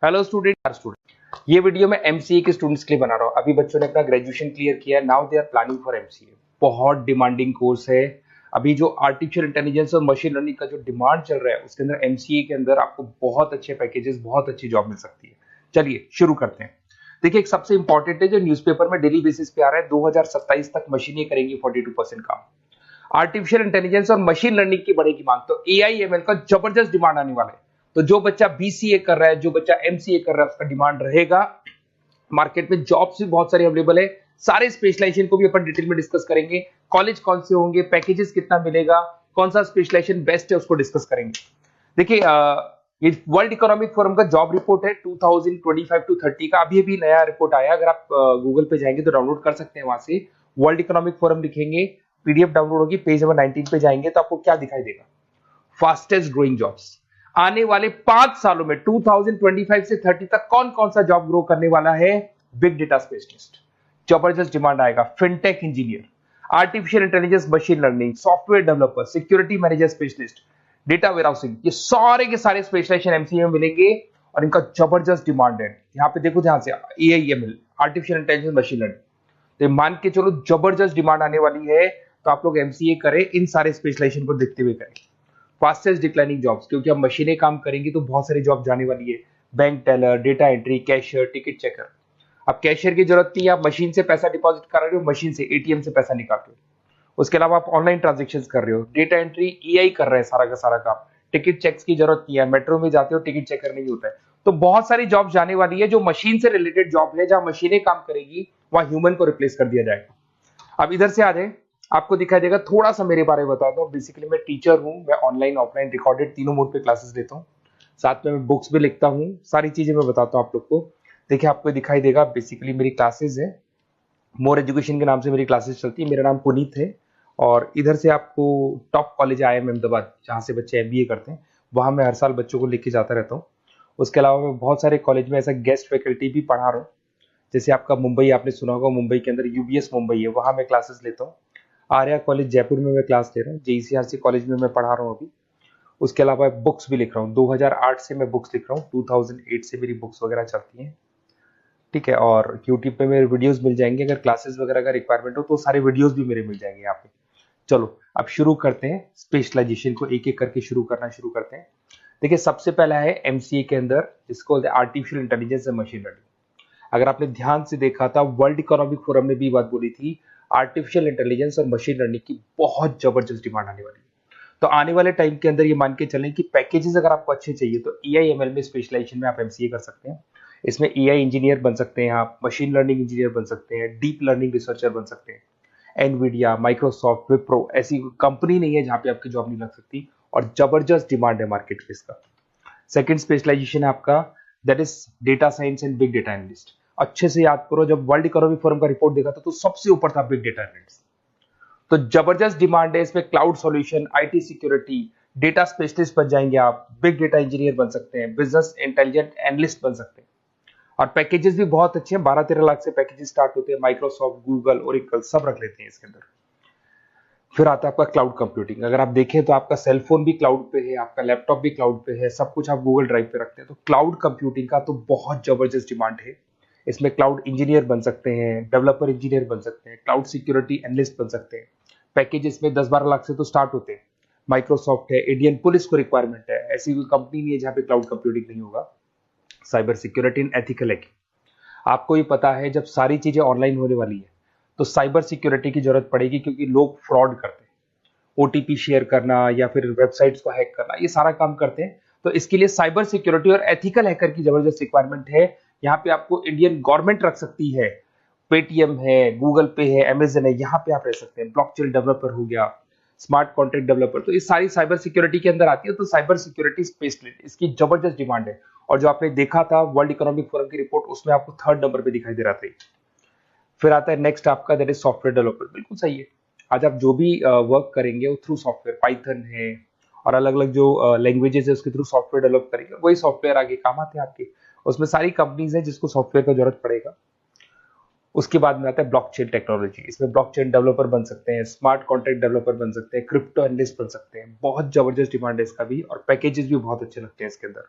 Hello student, ये video मैं MCA के स्टूडेंट्स के लिए बना रहा हूँ। अभी बच्चों ने अपना ग्रेजुएशन क्लियर किया है, now they are planning for MCA. बहुत डिमांडिंग कोर्स है। अभी जो आर्टिफिशियल इंटेलिजेंस और मशीन लर्निंग का जो डिमांड चल रहा है उसके अंदर एमसीए के अंदर आपको बहुत अच्छे पैकेजेस, बहुत अच्छी जॉब मिल सकती है। चलिए शुरू करते हैं। देखिए, एक सबसे इंपॉर्टेंट है जो न्यूज़पेपर में डेली बेसिस पे आ रहा है, 2027 तक मशीनें करेंगी 42% काम। आर्टिफिशियल इंटेलिजेंस और मशीन लर्निंग की बढ़ेगी मांग, तो एआई एमएल का जबरदस्त डिमांड आने वाला है। तो जो बच्चा बीसीए कर रहा है, जो बच्चा एमसीए कर रहा है, उसका डिमांड रहेगा। मार्केट में जॉब्स भी बहुत सारी अवेलेबल है। सारे स्पेशलाइजेशन को भी अपन डिटेल में डिस्कस करेंगे। कॉलेज कौन से होंगे, पैकेजेस कितना मिलेगा, कौन सा स्पेशलाइजेशन बेस्ट है, उसको डिस्कस करेंगे। देखिए, ये वर्ल्ड इकोनॉमिक फोरम का जॉब रिपोर्ट है 2025 टू 30 का। अभी अभी नया रिपोर्ट आया, अगर आप गूगल पे जाएंगे तो डाउनलोड कर सकते हैं। वहां से वर्ल्ड इकोनॉमिक फोरम लिखेंगे, पीडीएफ डाउनलोड होगी, पेज नंबर 19 पे जाएंगे तो आपको क्या दिखाई देगा? Fastest growing jobs. आने वाले 5 सालों में 2025 से 30 तक कौन कौन सा जॉब ग्रो करने वाला है? बिग डेटा स्पेशलिस्ट, जबरदस्त डिमांड आएगा। Fintech engineer, artificial intelligence, machine learning, software developer, security manager specialist, data warehousing, ये सारे के सारे स्पेशलाइजेशन एमसीए में मिलेंगे और इनका जबरदस्त डिमांड है। यहाँ पे देखो, ध्यान से, AIML, artificial intelligence, machine learning, तो मान के चलो जबरदस्त डिमांड आने वाली है। तो आप लोग एमसीए करें, इन सारे स्पेशलाइजेशन को देखते हुए करें। फास्टेस्ट डिक्लाइनिंग जॉब्स, क्योंकि अब मशीनें काम करेंगी तो बहुत सारी जॉब जाने वाली है। Bank teller, data entry, cashier, ticket checker. अब कैशियर की जरूरत नहीं है, आप मशीन से पैसा डिपॉजिट कर रहे हो, मशीन से एटीएम से पैसा निकाल रहे हो। उसके अलावा आप ऑनलाइन ट्रांजेक्शन कर रहे हो। डेटा एंट्री एआई कर रहा है सारा का सारा काम। टिकट चेक्स की जरूरत नहीं है, मेट्रो में जाते हो टिकट चेकर नहीं होता है। तो बहुत सारी जॉब जाने वाली है जो मशीन से रिलेटेड जॉब है, जहां मशीनें काम करेगी वहां ह्यूमन को रिप्लेस कर दिया जाएगा। अब इधर से आ जाए, आपको दिखाई देगा। थोड़ा सा मेरे बारे में बताता हूँ। बेसिकली मैं टीचर हूँ, मैं ऑनलाइन ऑफलाइन रिकॉर्डेड तीनों मोड पे क्लासेस लेता हूँ। साथ में मैं बुक्स भी लिखता हूँ, सारी चीजें मैं बताता हूँ आप लोग को। देखिए, आपको दिखाई देगा, बेसिकली मेरी क्लासेस है, मोर एजुकेशन के नाम से मेरी क्लासेस चलती है। मेरा नाम पुनीत है। और इधर से आपको टॉप कॉलेज IIM अहमदाबाद, जहाँ से बच्चे एमबीए करते हैं, वहाँ मैं हर साल बच्चों को लेके जाता रहता हूँ। उसके अलावा मैं बहुत सारे कॉलेज में ऐसा गेस्ट फैकल्टी भी पढ़ा रहा हूँ। जैसे आपका मुंबई, आपने सुना होगा, मुंबई के अंदर यूबीएस मुंबई है, वहाँ मैं क्लासेस लेता हूँ। आर्या कॉलेज जयपुर में मैं क्लास ले रहा हूँ। जेईसीआरसी कॉलेज में मैं पढ़ा रहा हूँ अभी। उसके अलावा बुक्स भी लिख रहा हूँ। 2008 से मैं बुक्स लिख रहा हूँ, 2008 से मेरी बुक्स वगैरह चलती हैं। ठीक है, और यूट्यूब पे मेरे वीडियोस मिल जाएंगे। अगर क्लासेस वगैरह का रिक्वायरमेंट हो तो सारे वीडियोस भी मेरे मिल जाएंगे यहाँ पे। चलो अब शुरू करते हैं, स्पेशलाइजेशन को एक एक करके शुरू करते हैं। देखिए, सबसे पहला है एमसीए के अंदर, जिसको artificial intelligence and machine learning. अगर आपने ध्यान से देखा था, वर्ल्ड इकोनॉमिक फोरम ने भी बात बोली थी, आर्टिफिशियल इंटेलिजेंस और मशीन लर्निंग की बहुत जबरदस्त डिमांड आने वाली है। तो आने वाले टाइम के अंदर ये मान के चलें कि पैकेजेस अगर आपको अच्छे चाहिए तो एआईएमएल में स्पेशलाइजेशन में आप एमसीए कर सकते हैं। इसमें एआई इंजीनियर बन सकते हैं, आप मशीन लर्निंग इंजीनियर बन सकते हैं, डीप लर्निंग रिसर्चर बन सकते हैं। एनवीडिया, माइक्रोसॉफ्ट, विप्रो, ऐसी कंपनी नहीं है जहां पे आपकी जॉब नहीं लग सकती, और जबरदस्त डिमांड है मार्केट में इसका। सेकंड स्पेशलाइजेशन है आपका, that is data science and big data analyst. अच्छे से याद करो, जब वर्ल्ड इकोनॉमिक फोरम का रिपोर्ट देखा था तो सबसे ऊपर था बिग डेटा एनालिस्ट। तो जबरदस्त डिमांड है इसमें। Cloud solution, IT security, data specialist बन जाएंगे आप, बिग डेटा इंजीनियर बन सकते हैं, बिजनेस इंटेलिजेंट एनालिस्ट बन सकते हैं। और पैकेजेस भी बहुत अच्छे हैं, 12-13 लाख से पैकेजेस स्टार्ट होते हैं। माइक्रोसॉफ्ट, गूगल, ओरेकल सब रख लेते हैं इसके अंदर। फिर आता है आपका क्लाउड कंप्यूटिंग। अगर आप देखें तो आपका सेल फोन भी क्लाउड पे है, आपका लैपटॉप भी क्लाउड पे है, सब कुछ आप गूगल ड्राइव पे रखते हैं। तो क्लाउड कंप्यूटिंग का तो बहुत जबरदस्त डिमांड है। इसमें क्लाउड इंजीनियर बन सकते हैं, डेवलपर इंजीनियर बन सकते हैं, क्लाउड सिक्योरिटी एनालिस्ट बन सकते हैं। पैकेज इसमें 10-12 लाख से तो स्टार्ट होते हैं। माइक्रोसॉफ्ट है, इंडियन पुलिस को रिक्वायरमेंट है, ऐसी कोई कंपनी नहीं है जहां पे क्लाउड कंप्यूटिंग नहीं होगा। Cyber security and ethical hacking, आपको ही पता है जब सारी चीजें ऑनलाइन होने वाली है तो साइबर सिक्योरिटी की जरूरत पड़ेगी, क्योंकि लोग फ्रॉड करते हैं। ओटीपी शेयर करना या फिर वेबसाइट्स को हैक करना, ये सारा काम करते हैं। तो इसके लिए साइबर सिक्योरिटी और एथिकल हैकर की जबरदस्त रिक्वायरमेंट है। यहाँ पे आपको इंडियन गवर्नमेंट रख सकती है, पेटीएम है, गूगल पे है, अमेजन है, यहाँ पे आप रह सकते हैं। ब्लॉकचेन डेवलपर हो गया, स्मार्ट कॉन्ट्रैक्ट डेवलपर, तो ये सारी साइबर सिक्योरिटी के अंदर आती है। तो साइबर सिक्योरिटी स्पेशलिस्ट, इसकी जबरदस्त डिमांड है। और जो आपने देखा था वर्ल्ड इकोनॉमिक फोरम की रिपोर्ट, उसमें आपको 3rd नंबर पे दिखाई दे रहा था। फिर आता है नेक्स्ट आपका, दैट इज सॉफ्टवेयर डेवलपर। बिल्कुल सही है। आज आप जो भी वर्क करेंगे वो थ्रू सॉफ्टवेयर, पाइथन है और अलग अलग जो लैंग्वेजेस है उसके थ्रू सॉफ्टवेयर डेवलप करेंगे, वही सॉफ्टवेयर आगे काम आते हैं आपके। उसमें सारी कंपनीज है जिसको सॉफ्टवेयर का जरूरत पड़ेगा। उसके बाद में आता है ब्लॉकचेन टेक्नोलॉजी। इसमें ब्लॉकचेन डेवलपर बन सकते हैं, स्मार्ट कॉन्ट्रैक्ट डेवलपर बन सकते हैं, क्रिप्टो एनालिस्ट बन सकते हैं। बहुत जबरदस्त डिमांड है इसका भी, और पैकेजेस भी बहुत अच्छे लगते हैं इसके अंदर।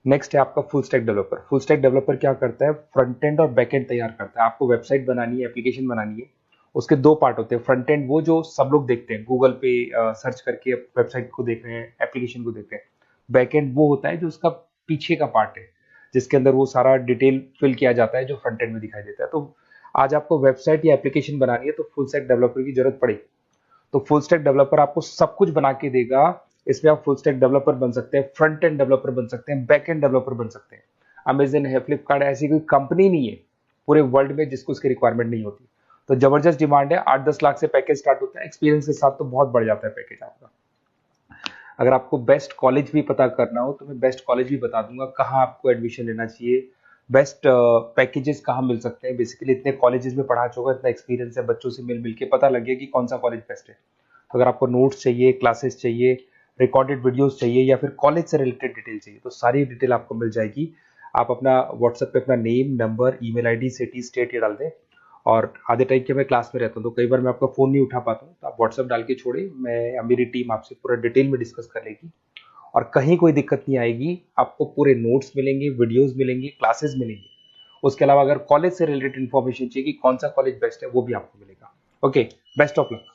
नेक्स्ट है आपका full stack developer. Full stack developer क्या करता है, फ्रंट एंड और बैक एंड तैयार करता है। आपको वेबसाइट बनानी है, एप्लीकेशन बनानी है, उसके दो पार्ट होते हैं। फ्रंट एंड वो जो सब लोग देखते हैं, गूगल पे सर्च करके वेबसाइट को देख रहे हैं, एप्लीकेशन को देख रहे हैं। बैक एंड वो होता है जो उसका पीछे का पार्ट है, जिसके अंदर वो सारा डिटेल फिल किया जाता है जो फ्रंट एंड में दिखाई देता है। तो आज आपको वेबसाइट या एप्लीकेशन बनानी है तो फुल स्टैक डेवलपर की जरूरत पड़ेगी। तो फुल स्टैक डेवलपर आपको सब कुछ बना के देगा। इसमें आप फुल स्टैक डेवलपर बन सकते हैं, फ्रंट एंड डेवलपर बन सकते हैं, बैक एंड डेवलपर बन सकते हैं। अमेजन है, फ्लिपकार्ट है, ऐसी कोई कंपनी नहीं है पूरे वर्ल्ड में जिसको उसकी रिक्वायरमेंट नहीं होती। तो जबरदस्त डिमांड है, 8-10 लाख से पैकेज स्टार्ट होता है। एक्सपीरियंस के साथ तो बहुत बढ़ जाता है पैकेज आपका। अगर आपको बेस्ट कॉलेज भी पता करना हो तो मैं बेस्ट कॉलेज भी बता दूंगा, कहाँ आपको एडमिशन लेना चाहिए, बेस्ट पैकेजेस कहाँ मिल सकते हैं। बेसिकली इतने कॉलेजेस में पढ़ा चुका, इतना एक्सपीरियंस है, बच्चों से मिल मिल के पता लग गया कि कौन सा कॉलेज बेस्ट है। तो अगर आपको नोट्स चाहिए, क्लासेस चाहिए, रिकॉर्डेड वीडियोस चाहिए, या फिर कॉलेज से रिलेटेड डिटेल चाहिए, तो सारी डिटेल आपको मिल जाएगी। आप अपना व्हाट्सएप पे अपना name, number, email ID, city, state ये डाल दें। और आधे टाइम के मैं क्लास में रहता हूँ तो कई बार मैं आपका फ़ोन नहीं उठा पाता हूँ, तो आप व्हाट्सएप डाल के छोड़े, मैं मेरी टीम आपसे पूरा डिटेल में डिस्कस कर लेगी। और कहीं कोई दिक्कत नहीं आएगी। आपको पूरे नोट्स मिलेंगे, वीडियोस मिलेंगे, क्लासेस मिलेंगे। उसके अलावा अगर कॉलेज से रिलेटेड इन्फॉर्मेशन चाहिए कि कौन सा कॉलेज बेस्ट है, वो भी आपको मिलेगा। Okay, best of luck.